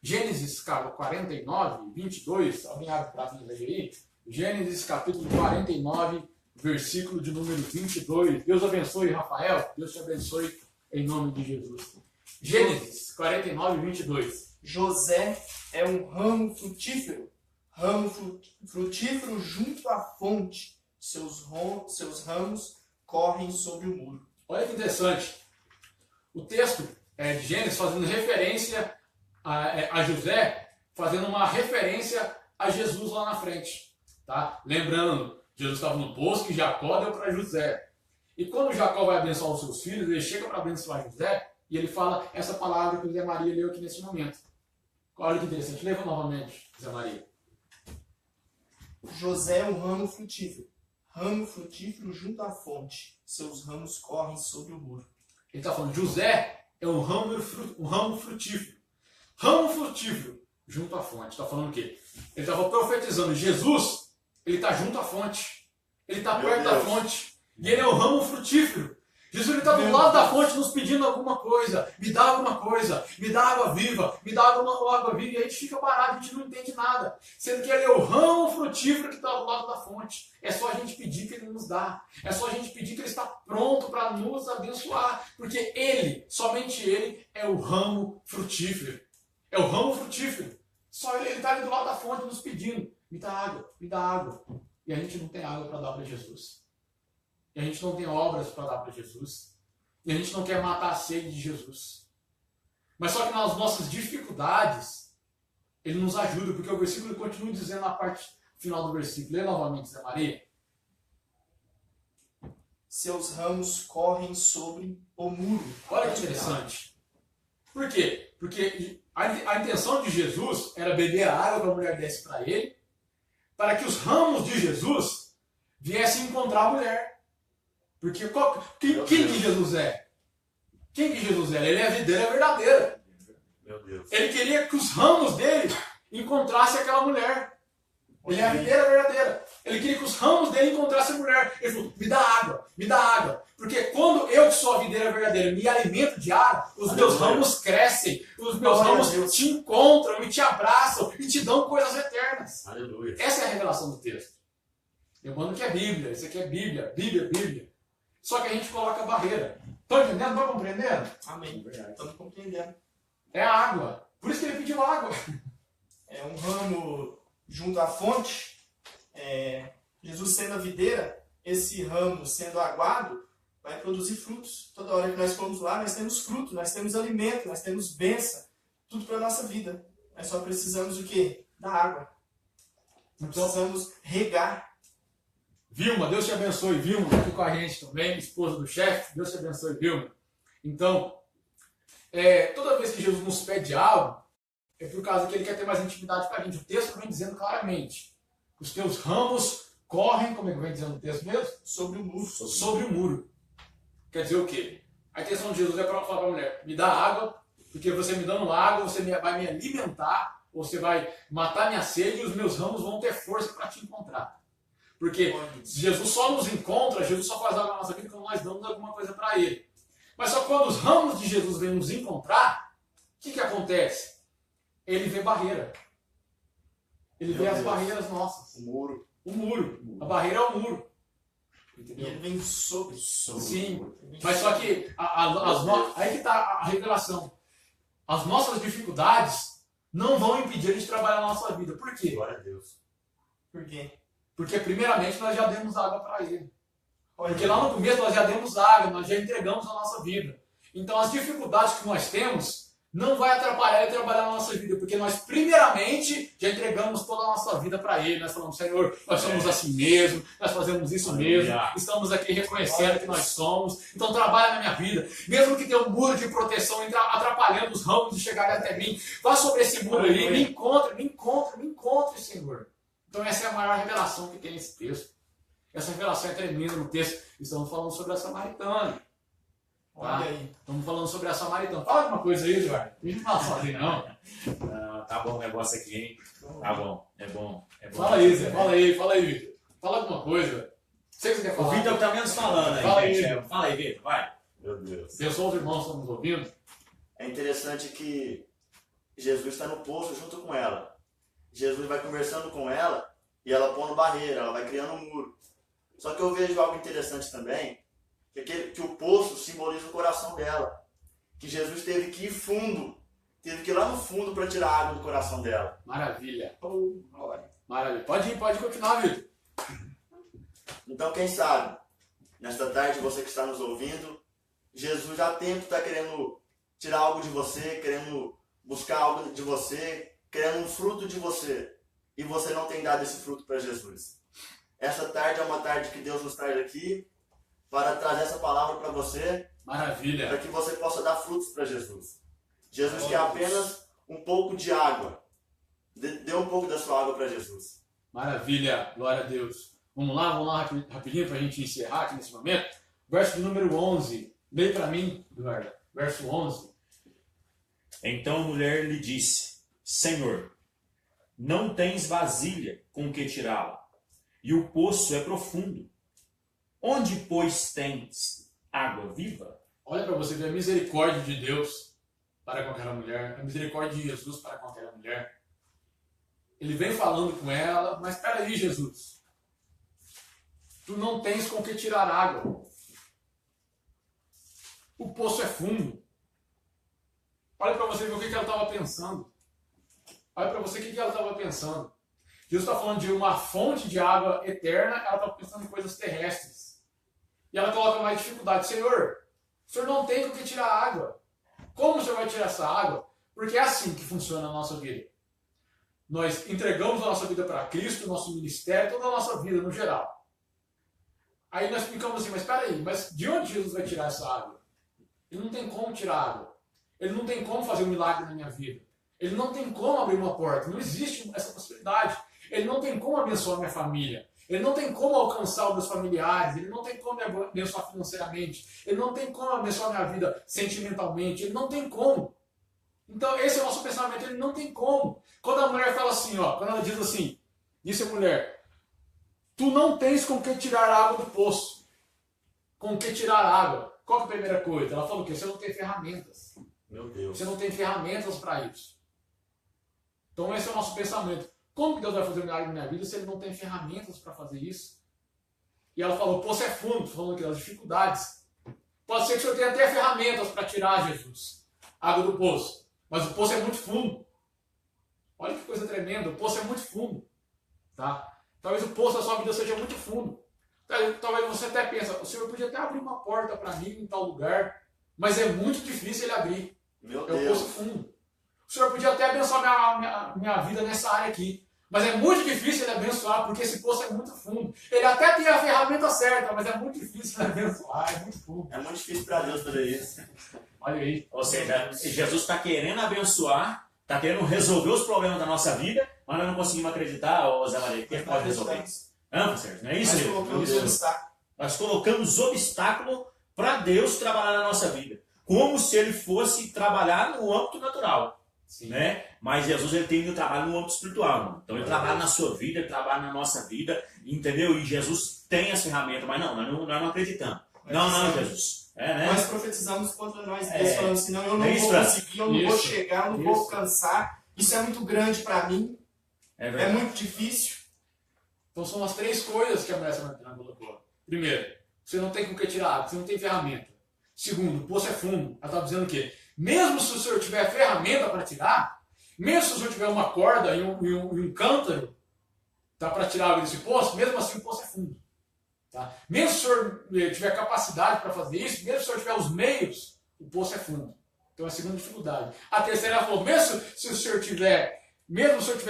Gênesis 49, 22. Alguém abre para mim aí? Gênesis capítulo 49, versículo de número 22. Deus abençoe, Rafael. Deus te abençoe em nome de Jesus. Gênesis 49, 22. José é um ramo frutífero junto à fonte. Seus ramos correm sobre o muro. Olha que interessante. O texto de Gênesis fazendo referência a José, fazendo uma referência a Jesus lá na frente. Tá? Lembrando, Jesus estava no poço que Jacó deu para José. E quando Jacó vai abençoar os seus filhos, ele chega para abençoar José e ele fala essa palavra que o Zé Maria leu aqui nesse momento. Olha que interessante. Leva novamente, Zé Maria. José é um ramo frutífero junto à fonte. Seus ramos correm sobre o muro. Ele está falando, José é um ramo frutífero. Ramo frutífero junto à fonte. Está falando o quê? Ele estava profetizando. Jesus, ele está junto à fonte. Ele está perto da fonte. E ele é o ramo frutífero. Jesus, ele está do lado da fonte nos pedindo alguma coisa. Me dá alguma coisa. Me dá água viva. Me dá água viva. E a gente fica parado, a gente não entende nada. Sendo que ele é o ramo frutífero que está do lado da fonte. É só a gente pedir que ele nos dá. É só a gente pedir que ele está pronto para nos abençoar. Porque ele, somente ele, é o ramo frutífero. É o ramo frutífero. Só ele está ali do lado da fonte nos pedindo. Me dá água, me dá água. E a gente não tem água para dar para Jesus. E a gente não tem obras para dar para Jesus. E a gente não quer matar a sede de Jesus. Mas só que nas nossas dificuldades, Ele nos ajuda, porque o versículo continua dizendo na parte final do versículo. Lê novamente, Zé Maria. Seus ramos correm sobre o muro. Olha que interessante. Por quê? Porque a intenção de Jesus era beber a água que a mulher desse para ele, para que os ramos de Jesus viessem encontrar a mulher. Porque quem que Jesus é? Quem que Jesus é? Ele é a videira verdadeira. Meu Deus. Ele queria que os ramos dele encontrassem aquela mulher. Ele é a videira verdadeira. Ele queria que os ramos dele encontrassem a mulher. Ele falou, me dá água, me dá água. Porque quando eu, que sou a videira verdadeira, me alimento de água, os meus ramos crescem, os meus ramos te encontram e te abraçam e te dão coisas eternas. Aleluia. Essa é a revelação do texto. Eu mando que é Bíblia, isso aqui é Bíblia, Bíblia, Bíblia. Só que a gente coloca barreira. Estão entendendo? Estão compreendendo? Amém. Estamos compreendendo. É a água. Por isso que ele pediu água. É um ramo junto à fonte. Jesus sendo a videira, esse ramo sendo aguado, vai produzir frutos. Toda hora que nós formos lá, nós temos fruto, nós temos alimento, nós temos bênção, tudo para nossa vida. Nós só precisamos o quê? Da água. Nós precisamos regar. Vilma, Deus te abençoe. Vilma, tá aqui com a gente também, esposa do chefe. Deus te abençoe, Vilma. Então, toda vez que Jesus nos pede algo, é por causa que ele quer ter mais intimidade com a gente. O texto vem dizendo claramente: os teus ramos correm, como é que vem dizendo o texto mesmo? Sobre o muro. Sobre o muro. Quer dizer o quê? A intenção de Jesus é para falar para a mulher: me dá água, porque você me dando água, você vai me alimentar, você vai matar minha sede e os meus ramos vão ter força para te encontrar. Porque Jesus só nos encontra, Jesus só faz algo na nossa vida quando nós damos alguma coisa para Ele. Mas só quando os ramos de Jesus vêm nos encontrar, o que acontece? Ele vê barreira. Ele vê as barreiras nossas. O muro. O muro. A barreira é o muro. Entendeu? E ele vem sobre. Sim. Mas só que aí que está a revelação. As nossas dificuldades não vão impedir a gente de trabalhar na nossa vida. Por quê? Glória a Deus. Por quê? Porque primeiramente nós já demos água para Ele. Olha, Porque lá no começo nós já demos água, nós já entregamos a nossa vida. Então as dificuldades que nós temos não vai atrapalhar ele trabalhar na nossa vida, porque nós primeiramente já entregamos toda a nossa vida para Ele. Nós falamos: Senhor, nós somos assim mesmo, nós fazemos isso mesmo, estamos aqui reconhecendo que nós somos, então trabalha na minha vida. Mesmo que tenha um muro de proteção atrapalhando os ramos de chegarem até mim, vá sobre esse muro aí, me encontre, Senhor. Então essa é a maior revelação que tem nesse texto. Essa revelação é tremenda no texto. Estamos falando sobre a samaritana. Tá? olha aí. Estamos falando sobre a samaritana. Fala alguma coisa aí, Eduardo. Não fala sozinho, não. Não, tá bom o negócio aqui, hein? Tá bom, é bom. Fala aí, Zé. Fala aí, Vitor. Fala alguma coisa. Sei que você quer O falar. Vitor tá menos falando aí. Fala aí, gente. Vitor. Fala aí, Vitor, vai. Meu Deus. Eu sou os irmãos, estamos ouvindo. É interessante que Jesus está no poço junto com ela. Jesus vai conversando com ela e ela pondo barreira, ela vai criando um muro. Só que eu vejo algo interessante também, que o poço simboliza o coração dela. Que Jesus teve que ir fundo, teve que ir lá no fundo para tirar a água do coração dela. Maravilha. Oh, glória. Maravilha. Pode continuar, Vitor. Então, quem sabe, nesta tarde, você que está nos ouvindo, Jesus já há tempo está querendo tirar algo de você, querendo buscar algo de você, querendo um fruto de você. E você não tem dado esse fruto para Jesus. Essa tarde é uma tarde que Deus nos traz aqui para trazer essa palavra para você, Maravilha. para que você possa dar frutos para Jesus. Jesus quer apenas um pouco de água. Dê um pouco da sua água para Jesus. Maravilha. Glória a Deus. Vamos lá rapidinho para a gente encerrar aqui nesse momento. Verso de número 11. Leia para mim, Eduardo. Verso 11. Então a mulher lhe disse: Senhor, não tens vasilha com que tirá-la, e o poço é profundo. Onde, pois, tens água viva? Olha para você ver a misericórdia de Deus para com aquela mulher, a misericórdia de Jesus para com aquela mulher. Ele vem falando com ela: mas espera aí, Jesus, tu não tens com que tirar água. O poço é fundo. Olha para você ver o que ela estava pensando. Olha para você o que ela estava pensando. Jesus está falando de uma fonte de água eterna, ela estava pensando em coisas terrestres. E ela coloca mais dificuldade. Senhor, o Senhor não tem com que tirar água. Como o Senhor vai tirar essa água? Porque é assim que funciona a nossa vida. Nós entregamos a nossa vida para Cristo, o nosso ministério, toda a nossa vida no geral. Aí nós ficamos assim: mas espera aí, mas de onde Jesus vai tirar essa água? Ele não tem como tirar água. Ele não tem como fazer um milagre na minha vida. Ele não tem como abrir uma porta. Não existe essa possibilidade. Ele não tem como abençoar minha família. Ele não tem como alcançar os meus familiares. Ele não tem como me abençoar financeiramente. Ele não tem como abençoar minha vida sentimentalmente. Ele não tem como. Então esse é o nosso pensamento. Ele não tem como. Quando a mulher fala assim, quando ela diz assim, disse a mulher: tu não tens com que tirar água do poço. Com que tirar água. Qual que é a primeira coisa? Ela falou o quê? Você não tem ferramentas. Meu Deus. Você não tem ferramentas para isso. Então esse é o nosso pensamento. Como que Deus vai fazer um milagre na minha vida se Ele não tem ferramentas para fazer isso? E ela falou: o poço é fundo, falando aqui das dificuldades. Pode ser que o Senhor tenha até ferramentas para tirar, Jesus, água do poço. Mas o poço é muito fundo. Olha que coisa tremenda, o poço é muito fundo. Tá? Talvez o poço da sua vida seja muito fundo. Talvez você até pense: o Senhor podia até abrir uma porta para mim em tal lugar, mas é muito difícil Ele abrir. Meu É o Deus. poço fundo. O Senhor podia até abençoar minha vida nessa área aqui. Mas é muito difícil ele abençoar, porque esse poço é muito fundo. Ele até tem a ferramenta certa, mas é muito difícil ele abençoar, é muito fundo. É muito difícil para Deus fazer isso. Olha aí. Ou seja, Jesus está querendo abençoar, está querendo resolver os problemas da nossa vida, mas nós não conseguimos acreditar, ô Zé Maria, que ele pode resolver isso. Não, Sérgio, não é isso? Nós colocamos obstáculo para Deus trabalhar na nossa vida. Como se ele fosse trabalhar no âmbito natural. Sim. Né? Mas Jesus ele tem um trabalho no âmbito espiritual. Mano. Então ele trabalha na sua vida, ele trabalha na nossa vida, entendeu? E Jesus tem as ferramentas, mas nós não acreditamos. Não, Jesus. Né? Nós profetizamos contra nós, Deus, falando assim, não, eu não vou conseguir, eu não vou chegar, eu não vou alcançar. Isso é muito grande para mim. É muito difícil. Então são as 3 coisas que a mulher samaritana colocou. Primeiro, você não tem com o que tirar água, você não tem ferramenta. Segundo, o poço é fundo. Ela está dizendo o quê? Mesmo se o senhor tiver ferramenta para tirar, mesmo se o senhor tiver uma corda e um cântaro tá, para tirar água desse poço, mesmo assim o poço é fundo. Tá? Mesmo se o senhor tiver capacidade para fazer isso, mesmo se o senhor tiver os meios, o poço é fundo. Então é a segunda dificuldade. A terceira, ela falou, mesmo se o senhor tiver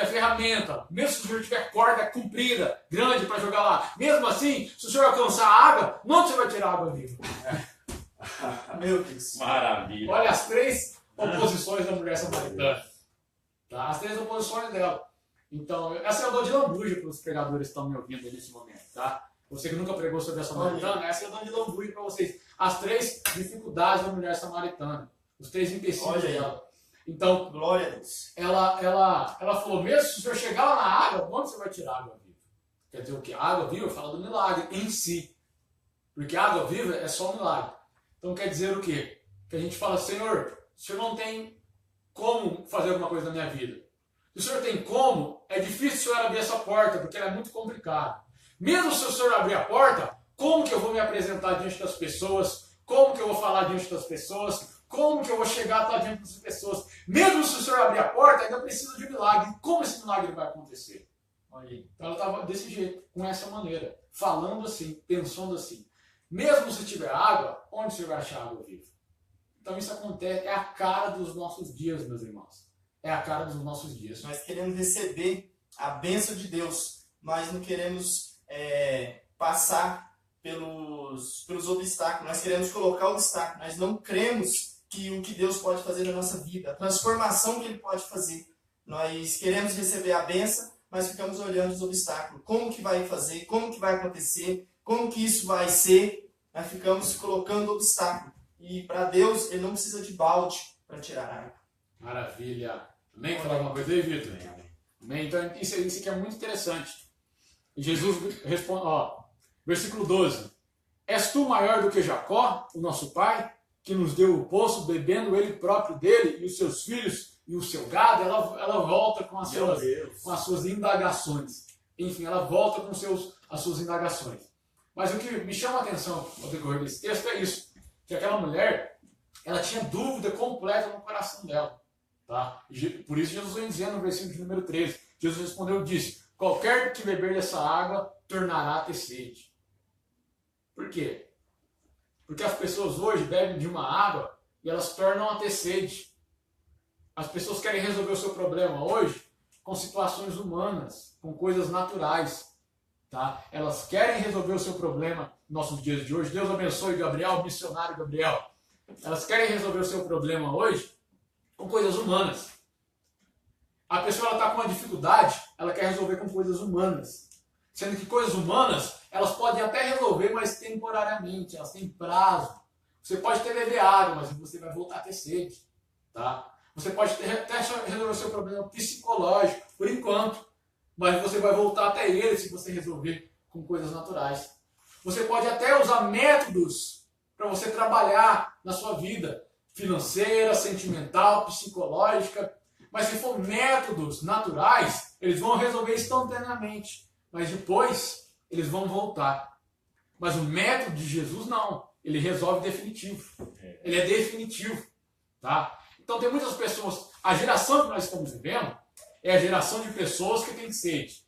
ferramenta, mesmo se o senhor tiver corda comprida, grande para jogar lá, mesmo assim, se o senhor alcançar a água, onde você vai tirar a água viva? Meu Deus. Maravilha. Olha as 3 oposições da mulher samaritana. Tá? As 3 oposições dela. Então, essa eu dou de lambuja para os pregadores que estão me ouvindo nesse momento. Tá? Você que nunca pregou sobre a samaritana, essa eu dou de lambuja para vocês. As 3 dificuldades da mulher samaritana. Os 3 empecilhos dela. Então, glória a Deus. Ela falou, mesmo se o senhor chegar lá na água, onde você vai tirar a água viva? Quer dizer o quê? A água viva fala do milagre em si. Porque a água viva é só um milagre. Então quer dizer o quê? Que a gente fala, Senhor, o Senhor não tem como fazer alguma coisa na minha vida. Se o Senhor tem como, é difícil o Senhor abrir essa porta, porque ela é muito complicada. Mesmo se o Senhor abrir a porta, como que eu vou me apresentar diante das pessoas? Como que eu vou falar diante das pessoas? Como que eu vou chegar a estar diante das pessoas? Mesmo se o Senhor abrir a porta, ainda precisa de milagre. Como esse milagre vai acontecer? Então ela estava desse jeito, com essa maneira, falando assim, pensando assim. Mesmo se tiver água, onde você vai achar água viva? Então isso acontece, é a cara dos nossos dias, meus irmãos. É a cara dos nossos dias. Nós queremos receber a bênção de Deus, mas não queremos passar pelos obstáculos. Nós queremos colocar obstáculos, nós não cremos que o que Deus pode fazer na nossa vida, a transformação que Ele pode fazer. Nós queremos receber a bênção, mas ficamos olhando os obstáculos. Como que vai fazer? Como que vai acontecer? Como que isso vai ser? Nós ficamos colocando obstáculo. E para Deus, Ele não precisa de balde para tirar água. Maravilha. Amém? Falar alguma coisa aí, Vitor? Amém? Então, isso aqui é muito interessante. E Jesus responde, versículo 12. És tu maior do que Jacó, o nosso pai, que nos deu o poço, bebendo ele próprio dele, e os seus filhos, e o seu gado? Ela volta com as suas indagações. Enfim, ela volta com as suas indagações. Mas o que me chama a atenção ao decorrer desse texto é isso. Que aquela mulher, ela tinha dúvida completa no coração dela. Tá? Por isso Jesus vem dizendo no versículo de número 13. Jesus respondeu e disse, qualquer que beber dessa água, tornará a ter sede. Por quê? Porque as pessoas hoje bebem de uma água e elas tornam a ter sede. As pessoas querem resolver o seu problema hoje com situações humanas, com coisas naturais. Tá? Elas querem resolver o seu problema nos nossos dias de hoje. Deus abençoe Gabriel, missionário Gabriel. Elas querem resolver o seu problema hoje com coisas humanas. A pessoa está com uma dificuldade, ela quer resolver com coisas humanas. Sendo que coisas humanas, elas podem até resolver, mas temporariamente, elas têm prazo. Você pode até beber água, mas você vai voltar a ter sede. Tá? Você pode até resolver o seu problema psicológico, por enquanto. Mas você vai voltar até ele se você resolver com coisas naturais. Você pode até usar métodos para você trabalhar na sua vida financeira, sentimental, psicológica. Mas se for métodos naturais, eles vão resolver instantaneamente. Mas depois, eles vão voltar. Mas o método de Jesus, não. Ele resolve definitivo. Ele é definitivo. Tá? Então tem muitas pessoas... A geração que nós estamos vivendo é a geração de pessoas que têm sede.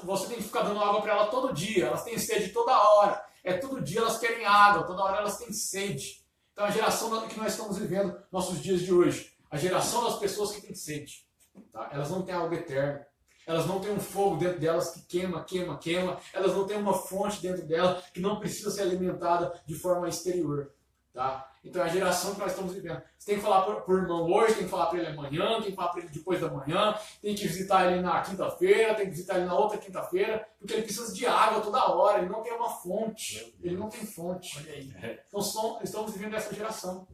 Você tem que ficar dando água para elas todo dia. Elas têm sede toda hora. Todo dia elas querem água. Toda hora elas têm sede. Então a geração que nós estamos vivendo nossos dias de hoje. a geração das pessoas que têm sede. Tá? Elas não têm algo eterno. Elas não têm um fogo dentro delas que queima. Elas não têm uma fonte dentro dela que não precisa ser alimentada de forma exterior. Tá? Então é a geração que nós estamos vivendo. Você tem que falar para o irmão hoje, tem que falar para ele amanhã, tem que falar para ele depois da manhã, tem que visitar ele na quinta-feira, tem que visitar ele na outra quinta-feira, porque ele precisa de água toda hora, ele não tem uma fonte. Ele não tem fonte. Olha aí. Então estamos vivendo essa geração.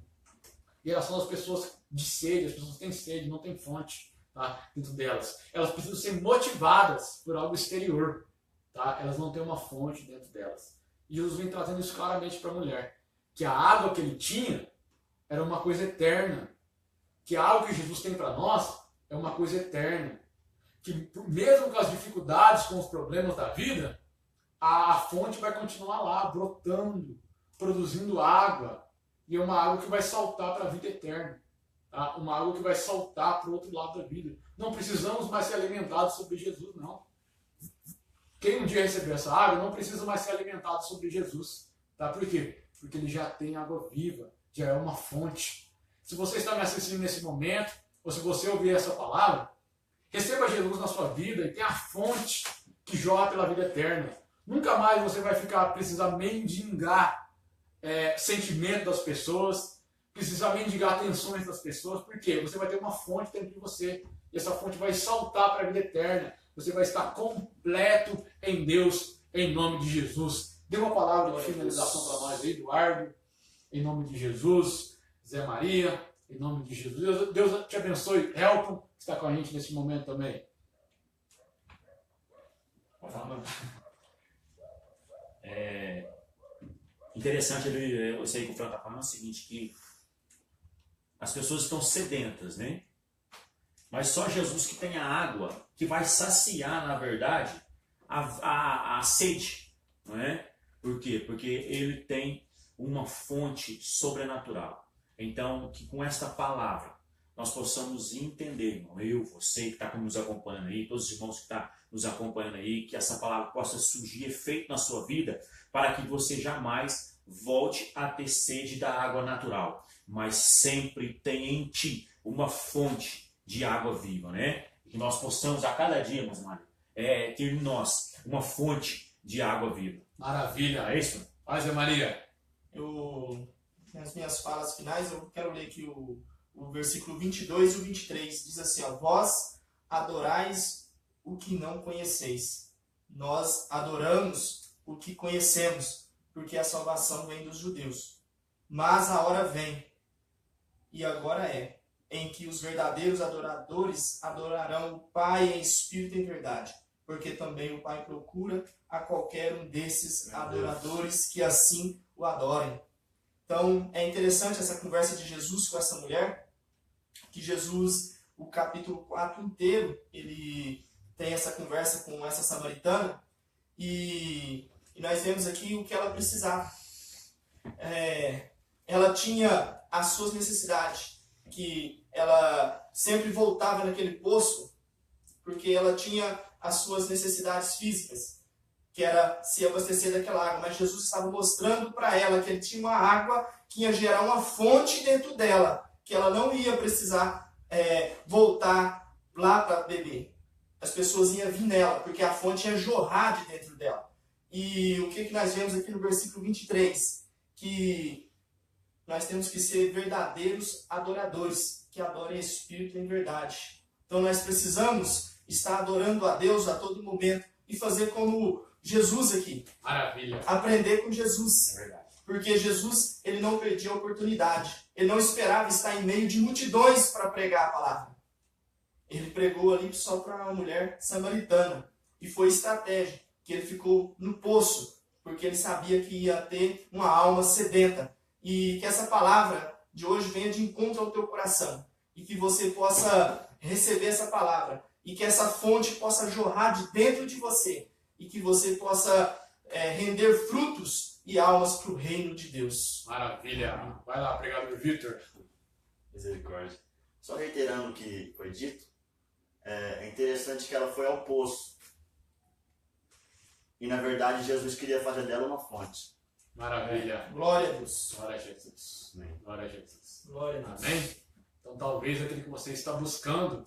Geração das pessoas de sede, as pessoas têm sede, não tem fonte, tá, dentro delas. Elas precisam ser motivadas por algo exterior. Tá? Elas não têm uma fonte dentro delas. E Jesus vem trazendo isso claramente para a mulher. Que a água que ele tinha era uma coisa eterna. Que a água que Jesus tem para nós é uma coisa eterna. Que mesmo com as dificuldades, com os problemas da vida, a fonte vai continuar lá, brotando, produzindo água. E é uma água que vai saltar para a vida eterna. Tá? Uma água que vai saltar para o outro lado da vida. Não precisamos mais ser alimentados sobre Jesus, não. Quem um dia recebeu essa água não precisa mais ser alimentado sobre Jesus. Tá? Por quê? Porque ele já tem água viva, já é uma fonte. Se você está me assistindo nesse momento, ou se você ouvir essa palavra, receba Jesus na sua vida e tenha a fonte que jorra pela vida eterna. Nunca mais você vai precisar mendigar sentimento das pessoas, precisar mendigar atenções das pessoas. Por quê? Você vai ter uma fonte dentro de você. E essa fonte vai saltar para a vida eterna. Você vai estar completo em Deus, em nome de Jesus. Dê uma palavra de finalização para nós aí, Eduardo, em nome de Jesus. Zé Maria, em nome de Jesus. Deus te abençoe. Helton, que está com a gente nesse momento também. Interessante, eu sei que o Fran está falando o seguinte, que as pessoas estão sedentas, né? Mas só Jesus que tem a água que vai saciar, na verdade, a sede, não é? Por quê? Porque ele tem uma fonte sobrenatural. Então, que com esta palavra nós possamos entender, irmão, eu, você que está nos acompanhando aí, todos os irmãos que estão nos acompanhando aí, que essa palavra possa surgir efeito na sua vida, para que você jamais volte a ter sede da água natural, mas sempre tenha em ti uma fonte de água viva, né? Que nós possamos a cada dia, meus amados, ter em nós uma fonte de água viva. Maravilha. É isso? Paz, Zé Maria. Nas minhas falas finais, eu quero ler aqui o versículo 22 e o 23. Diz assim, ó, vós adorais o que não conheceis. Nós adoramos o que conhecemos, porque a salvação vem dos judeus. Mas a hora vem, e agora é, em que os verdadeiros adoradores adorarão o Pai em espírito e em verdade, porque também o Pai procura a qualquer um desses adoradores que assim o adorem. Então, é interessante essa conversa de Jesus com essa mulher, que Jesus, o capítulo 4 inteiro, ele tem essa conversa com essa samaritana, e nós vemos aqui o que ela precisava. Ela tinha as suas necessidades, que ela sempre voltava naquele poço, porque ela tinha as suas necessidades físicas, que era se abastecer daquela água. Mas Jesus estava mostrando para ela que ele tinha uma água que ia gerar uma fonte dentro dela, que ela não ia precisar voltar lá para beber. As pessoas iam vir nela, porque a fonte ia jorrar de dentro dela. E o que nós vemos aqui no versículo 23? Que nós temos que ser verdadeiros adoradores, que adorem em espírito e em verdade. Então nós precisamos estar adorando a Deus a todo momento e fazer como Jesus aqui. Maravilha. Aprender com Jesus. É verdade. Porque Jesus, ele não perdia a oportunidade. Ele não esperava estar em meio de multidões para pregar a palavra. Ele pregou ali só para uma mulher samaritana. E foi estratégia, que ele ficou no poço, porque ele sabia que ia ter uma alma sedenta. E que essa palavra de hoje venha de encontro ao teu coração. E que você possa receber essa palavra. E que essa fonte possa jorrar de dentro de você. E que você possa render frutos e almas para o reino de Deus. Maravilha. Vai lá, pregador Vitor. Misericórdia. Só reiterando o que foi dito, é interessante que ela foi ao poço. E na verdade Jesus queria fazer dela uma fonte. Maravilha. Glória a Deus. Glória a Jesus. Amém. Glória a Jesus. Glória a Deus. Amém? Então talvez aquilo que você está buscando,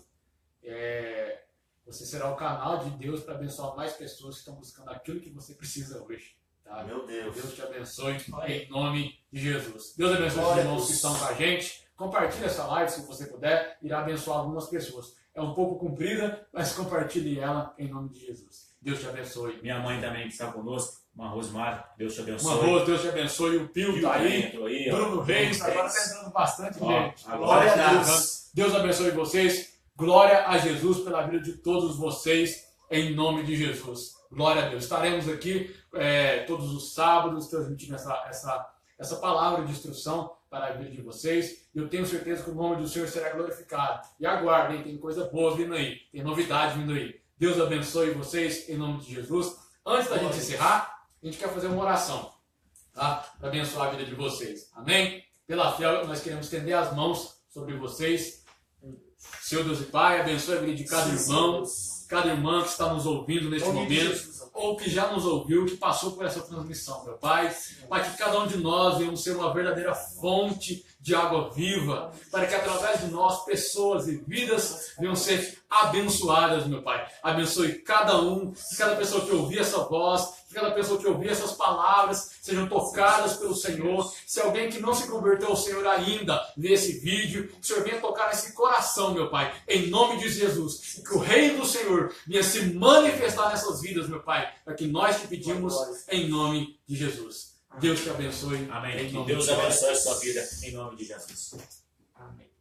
você será o canal de Deus para abençoar mais pessoas que estão buscando aquilo que você precisa hoje. Tá? Meu Deus. Deus te abençoe em nome de Jesus. Deus abençoe os irmãos que estão com a gente. Compartilhe essa live se você puder, irá abençoar algumas pessoas. É um pouco comprida, mas compartilhe ela em nome de Jesus. Deus te abençoe. Minha mãe também que está conosco, uma Rosemar, Deus te abençoe. Uma Rose, Deus te abençoe. O Pio está aí. Bruno Reis, agora está entrando bastante gente. Glória a Deus. Deus abençoe vocês. Glória a Jesus pela vida de todos vocês, em nome de Jesus. Glória a Deus. Estaremos aqui todos os sábados transmitindo essa palavra de instrução para a vida de vocês. Eu tenho certeza que o nome do Senhor será glorificado. E aguardem, tem coisa boa vindo aí, tem novidade vindo aí. Deus abençoe vocês em nome de Jesus. Antes da gente encerrar, a gente quer fazer uma oração, tá? Para abençoar a vida de vocês. Amém? Pela fé, nós queremos estender as mãos sobre vocês. Seu Deus e Pai, abençoe a vida de cada irmão, cada irmã que está nos ouvindo neste momento, ou que já nos ouviu, que passou por essa transmissão, meu Pai. Para que cada um de nós venhamos ser uma verdadeira fonte de água viva, para que através de nós, pessoas e vidas venham ser abençoadas, meu Pai. Abençoe cada um, que cada pessoa que ouvir essa voz, que cada pessoa que ouvir essas palavras sejam tocadas pelo Senhor. Se alguém que não se converteu ao Senhor ainda vê esse vídeo, o Senhor venha tocar nesse coração, meu Pai, em nome de Jesus. Que o reino do Senhor venha se manifestar nessas vidas, meu Pai, para que nós te pedimos em nome de Jesus. Deus te abençoe. Amém. Em Que nome Deus de Jesus. abençoe a sua vida em nome de Jesus. Amém.